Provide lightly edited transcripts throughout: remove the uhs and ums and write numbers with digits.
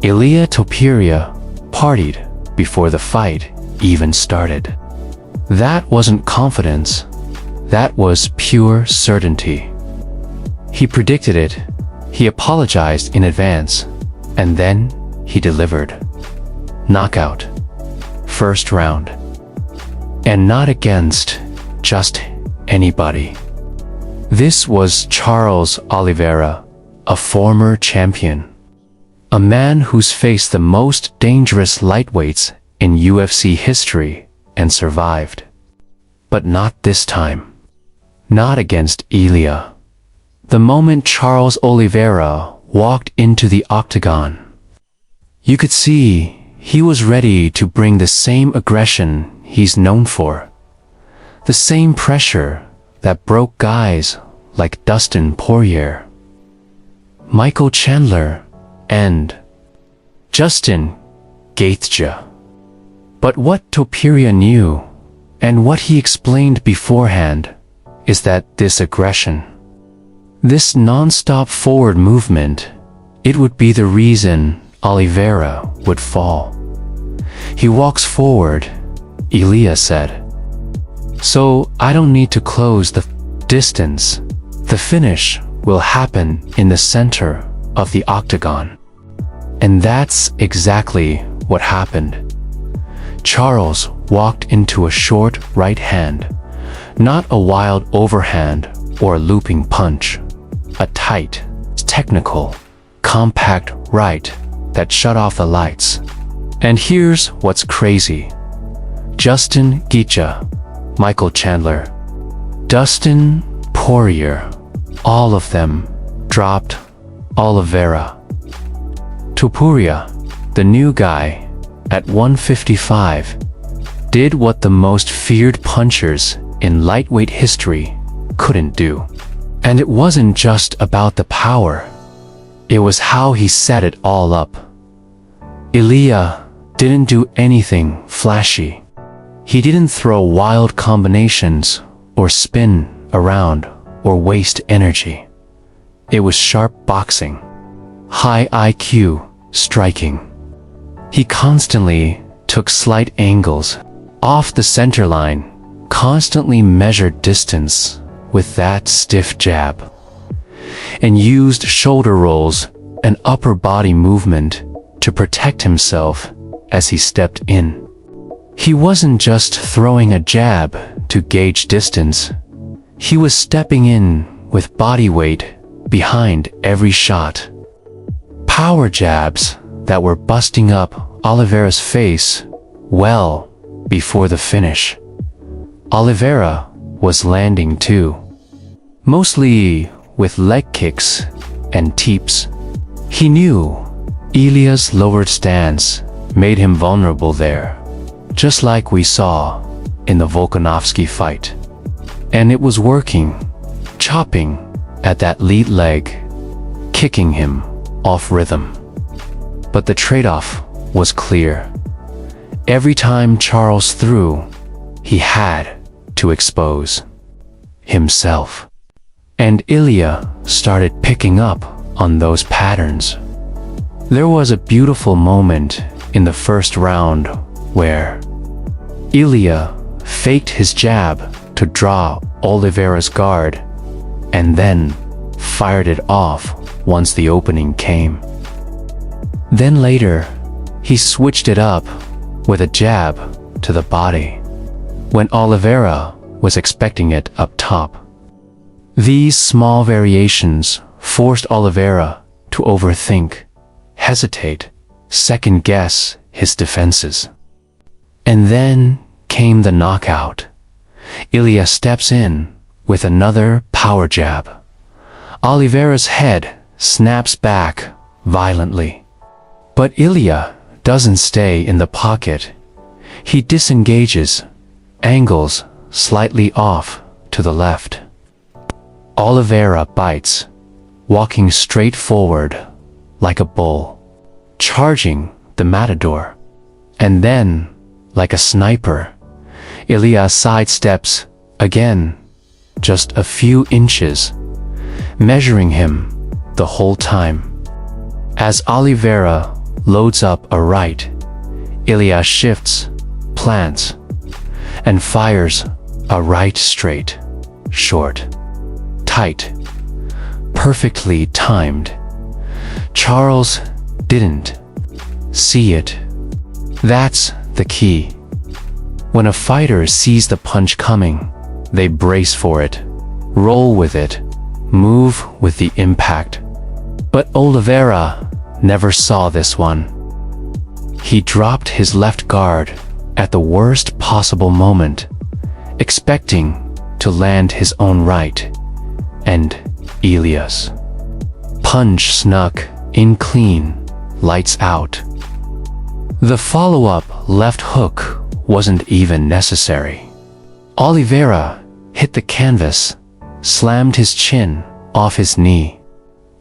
Ilia Topuria partied before the fight even started. That wasn't confidence. That was pure certainty. He predicted it, he apologized in advance, and then he delivered. Knockout. First round. And not against just anybody. This was Charles Oliveira, a former champion. A man who's faced the most dangerous lightweights in UFC history and survived. But not this time. Not against Ilia. The moment Charles Oliveira walked into the octagon, you could see he was ready to bring the same aggression he's known for. The same pressure that broke guys like Dustin Poirier, Michael Chandler, and Justin Gaethje. But what Topuria knew, and what he explained beforehand, is that this aggression, this non-stop forward movement, it would be the reason Oliveira would fall. He walks forward, Ilia said. So I don't need to close the distance. The finish will happen in the center of the octagon. And that's exactly what happened. Charles walked into a short right hand, not a wild overhand or looping punch, a tight, technical, compact right that shut off the lights. And here's what's crazy. Justin Gaethje, Michael Chandler, Dustin Poirier, all of them dropped Oliveira. Topuria, the new guy, at 155, did what the most feared punchers in lightweight history couldn't do. And it wasn't just about the power. It was how he set it all up. Ilia didn't do anything flashy. He didn't throw wild combinations or spin around or waste energy. It was sharp boxing, high IQ striking. He constantly took slight angles off the center line, constantly measured distance with that stiff jab, and used shoulder rolls and upper body movement to protect himself as he stepped in. He wasn't just throwing a jab to gauge distance. He was stepping in with body weight behind every shot. Power jabs that were busting up Oliveira's face well before the finish. Oliveira was landing too, mostly with leg kicks and teeps. He knew Ilia's lowered stance made him vulnerable there, just like we saw in the Volkanovski fight. And it was working, chopping at that lead leg, kicking him off rhythm. But the trade-off was clear. Every time Charles threw, he had to expose himself. And Ilia started picking up on those patterns. There was a beautiful moment in the first round where Ilia faked his jab to draw Oliveira's guard and then fired it off once the opening came. Then later, he switched it up with a jab to the body when Oliveira was expecting it up top. These small variations forced Oliveira to overthink, hesitate, second-guess his defenses. And then came the knockout. Ilia steps in with another power jab. Oliveira's head snaps back violently. But Ilia doesn't stay in the pocket. He disengages, angles slightly off to the left. Oliveira bites, walking straight forward like a bull, charging the matador. And then, like a sniper, Ilia sidesteps again, just a few inches, measuring him the whole time. As Oliveira loads up a right. Ilia shifts, plants, and fires a right straight, short, tight, perfectly timed. Charles didn't see it. That's the key. When a fighter sees the punch coming, they brace for it, roll with it, move with the impact. But Oliveira never saw this one. He dropped his left guard at the worst possible moment, expecting to land his own right, and Ilia's punch snuck in clean, lights out. The follow-up left hook wasn't even necessary. Oliveira hit the canvas, slammed his chin off his knee,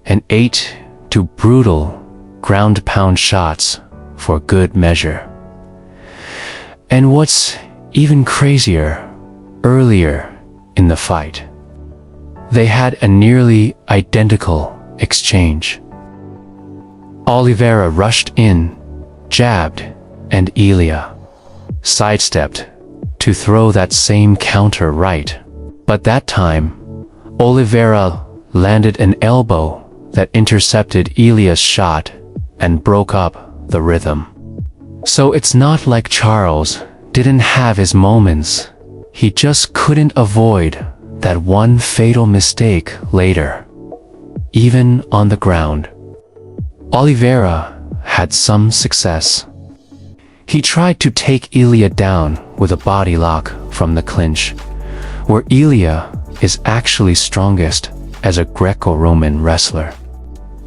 and ate two brutal ground-pound shots for good measure. And what's even crazier, earlier in the fight, they had a nearly identical exchange. Oliveira rushed in, jabbed, and Ilia sidestepped to throw that same counter right. But that time, Oliveira landed an elbow that intercepted Ilia's shot and broke up the rhythm. So it's not like Charles didn't have his moments. He just couldn't avoid that one fatal mistake later. Even on the ground, Oliveira had some success. He tried to take Ilia down with a body lock from the clinch, where Ilia is actually strongest as a Greco-Roman wrestler.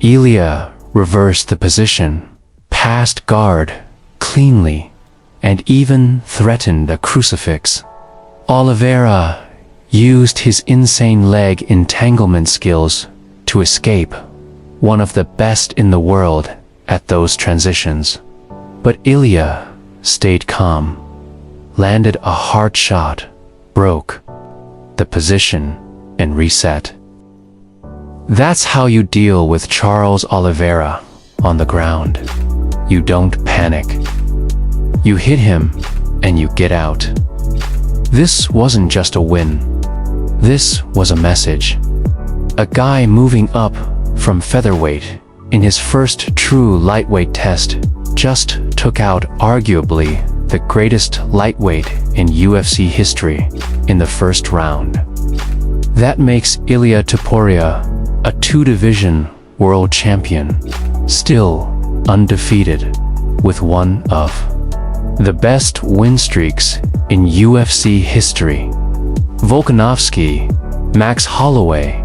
Ilia reversed the position, passed guard cleanly, and even threatened a crucifix. Oliveira used his insane leg entanglement skills to escape, one of the best in the world at those transitions. But Ilia stayed calm, landed a hard shot, broke the position, and reset. That's how you deal with Charles Oliveira on the ground. You don't panic. You hit him, and you get out. This wasn't just a win. This was a message. A guy moving up from featherweight in his first true lightweight test just took out arguably the greatest lightweight in UFC history in the first round. That makes Ilia Topuria a two-division world champion, still undefeated, with one of the best win streaks in UFC history. Volkanovski, Max Holloway,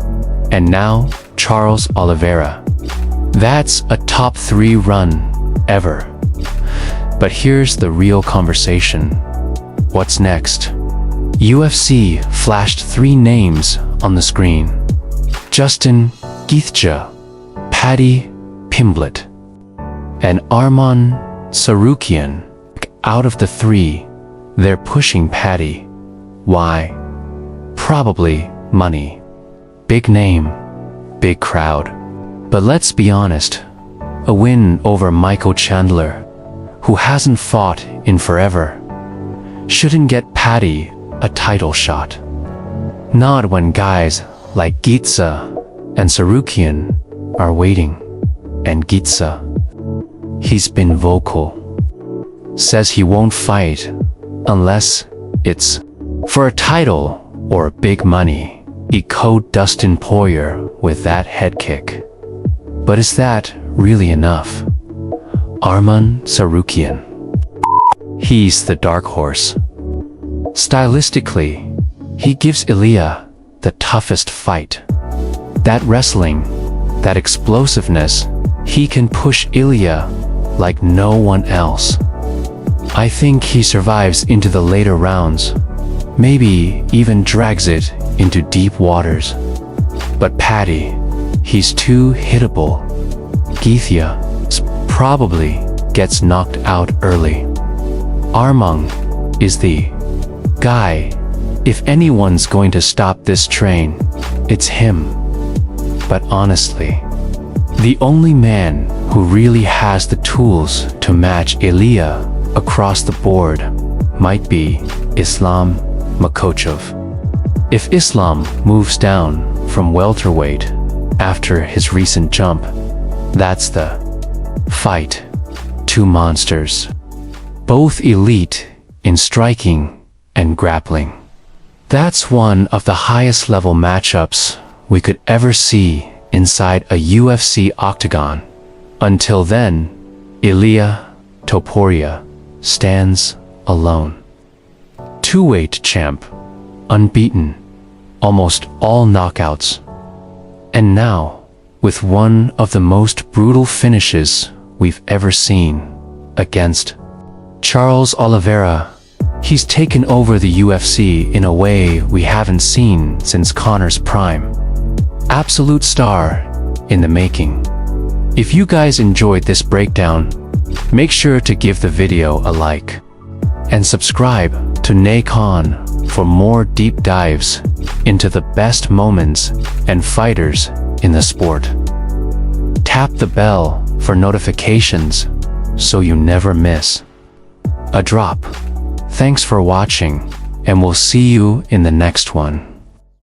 and now Charles Oliveira. That's a top 3 run ever. But here's the real conversation. What's next? UFC flashed 3 names on the screen: Justin Gaethje, Paddy Pimblett, and Arman Tsarukyan. Out of the 3, they're pushing Paddy. Why? Probably money. Big name, big crowd. But let's be honest, a win over Michael Chandler, who hasn't fought in forever, shouldn't get Paddy a title shot. Not when guys like Gaethje and Tsarukyan are waiting. And Gaethje, he's been vocal. Says he won't fight unless it's for a title or big money. He caught Dustin Poirier with that head kick. But is that really enough? Arman Tsarukyan, he's the dark horse. Stylistically, he gives Ilia the toughest fight. That wrestling, that explosiveness, he can push Ilia like no one else. I think he survives into the later rounds, maybe even drags it into deep waters. But Paddy, he's too hittable. Gaethje probably gets knocked out early. Arman is the guy. If anyone's going to stop this train, it's him. But honestly, The only man who really has the tools to match Ilia across the board might be Islam Makhachev. If Islam moves down from welterweight after his recent jump, that's the fight. Two monsters, both elite in striking and grappling. That's one of the highest level matchups we could ever see inside a UFC octagon. Until then, Ilia Topuria stands alone. Two-weight champ, unbeaten, almost all knockouts. And now, with one of the most brutal finishes we've ever seen against Charles Oliveira, he's taken over the UFC in a way we haven't seen since Conor's prime. Absolute star in the making. If you guys enjoyed this breakdown, make sure to give the video a like and subscribe to Nakon for more deep dives into the best moments and fighters in the sport. Tap the bell for notifications so you never miss a drop. Thanks for watching, and we'll see you in the next one.